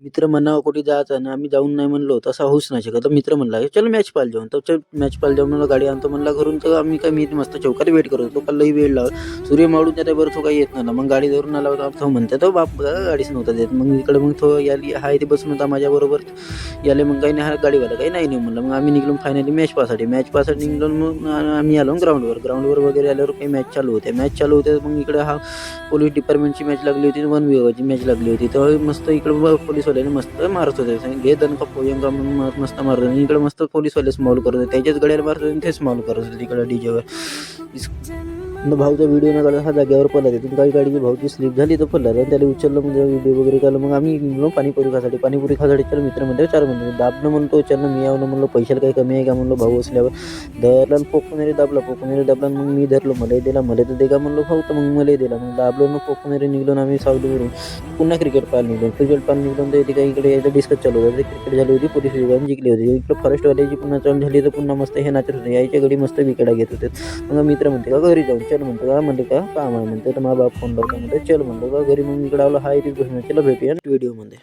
मित्र म्हणावं कुठे जायचं आणि आम्ही जाऊन नाही म्हणलो तसा होऊच नाही शकत. तर मित्र म्हणला चल मॅच पाहायला जाऊन. तर चल मॅच पाहायला जाऊन म्हणलं गाडी आणतो म्हणला घरून. तर आम्ही काय मी मस्त चौकात वेट करत होतो. काल लई वेळ लावला. सूर्य मावळून त्याच्या बरं तो काही येत नव्हता. मग गाडी धरून आला होता तो म्हणते तो बाप गाडीच नव्हता देत. मग इकडे मग तो याली हा इथे बसून होता माझ्याबरोबर. याले मग काही नाही हा गाडीवाला काही नाही म्हणलं. मग आम्ही निघलो फायनली मॅच पाहायसाठी निघलो. मग आम्ही आलो ग्राउंडवर वगैरे आल्यावर काही मॅच चालू होते. मग इकडे हा पोलीस डिपार्टमेंटची मॅच लागली होती, वन विभागाची मॅच लागली होती. तर मस्त इकडे पोलीसवाल्याने मस्त मारत होते. घे दणका पोयंगा म्हणून मस्त मारत होते. इकडे मस्त पोलीसवाले स्मॉल करत होते. त्याच्याच गड्याला मारत होते तेच स्मॉल करत होते तिकडे डीजेवर. भाऊचा व्हिडिओ न काढला हा जागेवर पडला. तिथून काही गाडीची भाऊची स्लिप झाली तर पडला. आणि त्याला उचललं म्हणजे व्हिडिओ वगैरे केलं. मग आम्ही निघलो पाणीपुरी खासाठी. चल मित्र म्हणते चार म्हणतो दाबणं म्हणतो चल मी यावं म्हणलं पैशाला काही कमी आहे का म्हणलं भाऊ असल्यावर. धरला पोकनेरे दाबला मग मी धरलो मला तर दे का म्हणलो भाऊ. तर मग मला दिला. मग दाबलो मग पोकनेरे निघलो आम्ही सावलीवरून. पुन्हा क्रिकेट पाहायला निघलो. तर इथे काही इकडे यायचं डिस्कस चालू होतं. क्रिकेट झाली होती पोलीस विभागाने जिंकली होती. इकडे फॉरेस्टवाल्याची पुन्हा चालू झाली तर पुन्हा मस्त हे नाचत होते. यायच्या घडी मस्त विकेटा घेत होते. मग मित्र म्हणते का घरी जाऊन चल म्हणतो का म्हणते का काम आहे म्हणते. तर माझा बाप फोन लावतो म्हणते चल म्हणतो का घरी. मग इकडे आलो हा इथे चला भेटूया व्हिडिओमध्ये.